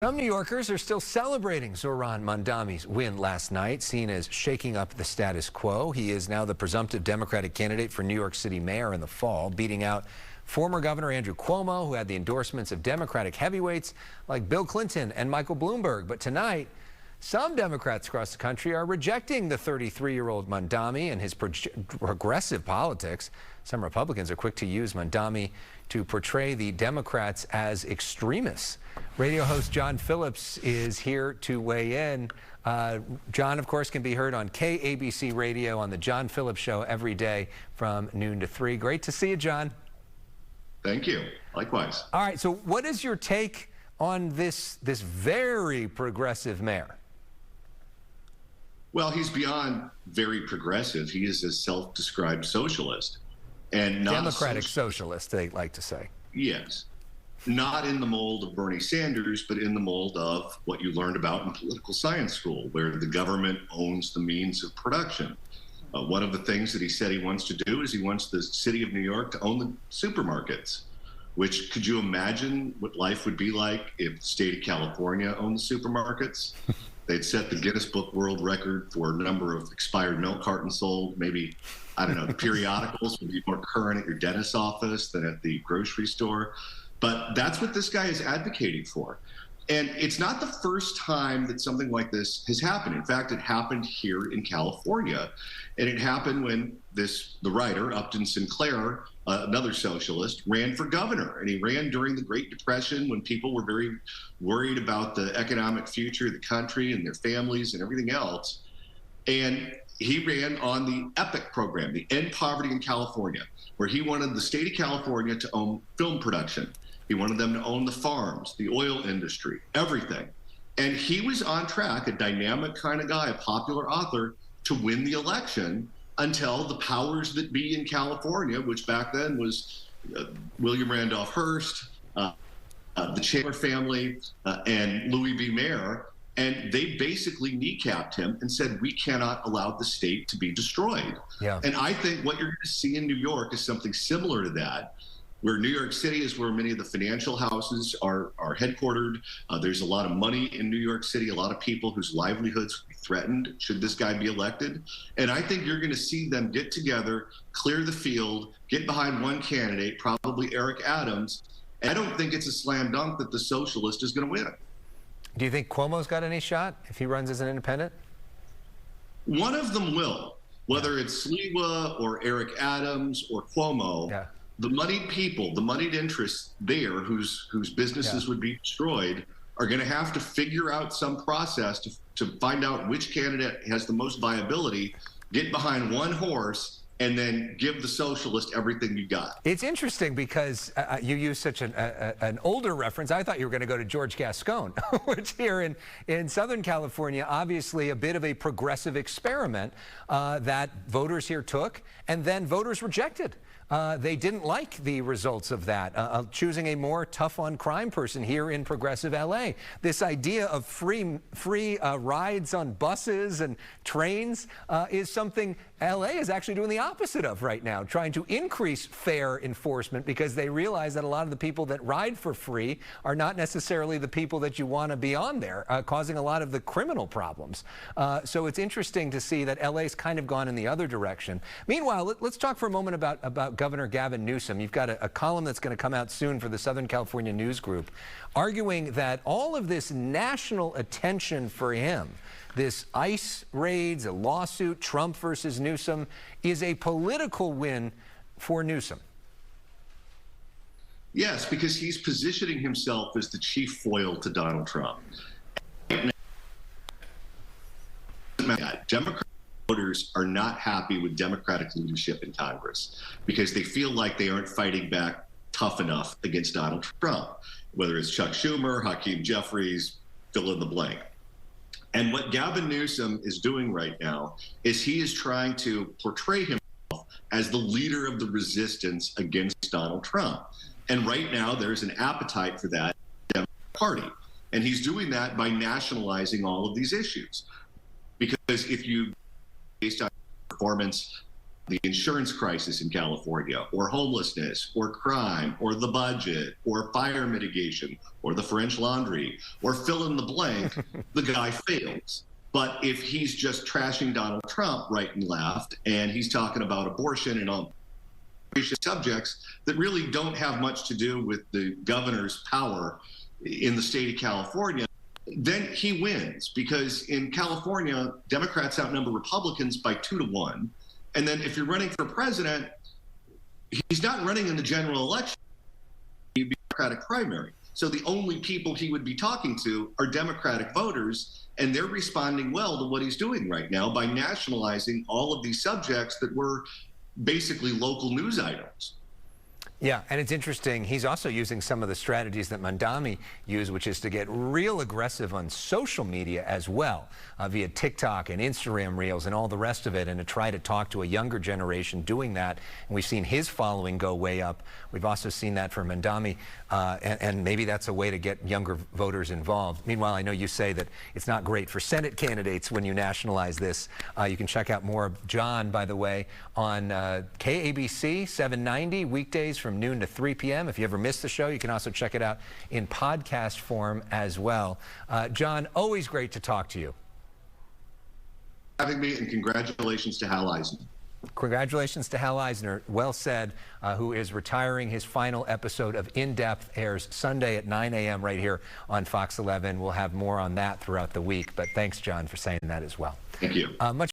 Some New Yorkers are still celebrating Zoran Mandami's win last night, seen as shaking up the status quo. He is now the presumptive Democratic candidate for New York City mayor in the fall, beating out former Governor Andrew Cuomo, who had the endorsements of Democratic heavyweights like Bill Clinton and Michael Bloomberg. But tonight, some Democrats across the country are rejecting the 33-year-old Mandami and his progressive politics. Some Republicans are quick to use Mandami to portray the Democrats as extremists. Radio host John Phillips is here to weigh in. John, of course, can be heard on KABC Radio on the John Phillips Show every day from noon to 3. Great to see you, John. Thank you. Likewise. All right, so what is your take on this very progressive mayor? Well, he's beyond very progressive. He is a self-described socialist. And not Democratic socialist, they like to say. Yes. Not in the mold of Bernie Sanders, but in the mold of what you learned about in political science school, where the government owns the means of production. One of the things that he said he wants to do is he wants the city of New York to own the supermarkets, which could you imagine what life would be like if the state of California owned the supermarkets? They'd set the Guinness Book World Record for a number of expired milk cartons sold. Maybe, I don't know, the periodicals would be more current at your dentist's office than at the grocery store. But that's what this guy is advocating for. And it's not the first time that something like this has happened. In fact, it happened here in California. And it happened when the writer, Upton Sinclair, another socialist, ran for governor. And he ran during the Great Depression when people were very worried about the economic future of the country and their families and everything else. And he ran on the EPIC program, the End Poverty in California, where he wanted the state of California to own film production. He wanted them to own the farms, the oil industry, everything. And he was on track, a dynamic kind of guy, a popular author, to win the election until the powers that be in California, which back then was William Randolph Hearst, the Chandler family, and Louis B. Mayer, and they basically kneecapped him and said, we cannot allow the state to be destroyed. Yeah. And I think what you're going to see in New York is something similar to that, where New York City is where many of the financial houses are headquartered. There's a lot of money in New York City, a lot of people whose livelihoods would be threatened should this guy be elected. And I think you're going to see them get together, clear the field, get behind one candidate, probably Eric Adams. And I don't think it's a slam dunk that the socialist is going to win. Do you think Cuomo's got any shot if he runs as an independent? One of them will, whether it's Sliwa or Eric Adams or Cuomo. Yeah. The moneyed people, the moneyed interests there whose businesses would be destroyed are going to have to figure out some process to find out which candidate has the most viability, get behind one horse, and then give the socialist everything you got. It's interesting because you use such an older reference. I thought you were going to go to George Gascon, which here in Southern California, obviously a bit of a progressive experiment that voters here took and then voters rejected. They didn't like the results of that, choosing a more tough-on-crime person here in progressive LA. This idea of free rides on buses and trains is something LA is actually doing the opposite of right now, trying to increase fare enforcement because they realize that a lot of the people that ride for free are not necessarily the people that you want to be on there, causing a lot of the criminal problems. So it's interesting to see that LA's kind of gone in the other direction. Meanwhile, let's talk for a moment about Governor Gavin Newsom. You've got a column that's going to come out soon for the Southern California News Group, arguing that all of this national attention for him, this ICE raids, a lawsuit, Trump versus Newsom, is a political win for Newsom. Yes, because he's positioning himself as the chief foil to Donald Trump. Democratic voters are not happy with Democratic leadership in Congress because they feel like they aren't fighting back tough enough against Donald Trump, whether it's Chuck Schumer, Hakeem Jeffries, fill in the blank. And what Gavin Newsom is doing right now is he is trying to portray himself as the leader of the resistance against Donald Trump. And right now there's an appetite for that in the Democratic Party. And he's doing that by nationalizing all of these issues. Because if you, based on performance the insurance crisis in California, or homelessness, or crime, or the budget, or fire mitigation, or the French Laundry, or fill in the blank, the guy fails. But if he's just trashing Donald Trump right and left, and he's talking about abortion and all subjects that really don't have much to do with the governor's power in the state of California, then he wins, because in California, Democrats outnumber Republicans by 2-1. And then if you're running for president, he's not running in the general election, he'd be Democratic primary. So the only people he would be talking to are Democratic voters, and they're responding well to what he's doing right now by nationalizing all of these subjects that were basically local news items. Yeah, and it's interesting, he's also using some of the strategies that Mandami used, which is to get real aggressive on social media as well, via TikTok and Instagram Reels and all the rest of it, and to try to talk to a younger generation doing that. And we've seen his following go way up. We've also seen that for Mandami, and maybe that's a way to get younger voters involved. Meanwhile, I know you say that it's not great for Senate candidates when you nationalize this. You can check out more of John, by the way, on KABC 790 weekdays from noon to 3 p.m. If you ever missed the show, you can also check it out in podcast form as well. John, always great to talk to you. Having me, and congratulations to Hal Eisner. Congratulations to Hal Eisner, well said, who is retiring. His final episode of In Depth airs Sunday at 9 a.m. right here on Fox 11. We'll have more on that throughout the week, but thanks, John, for saying that as well. Thank you. Much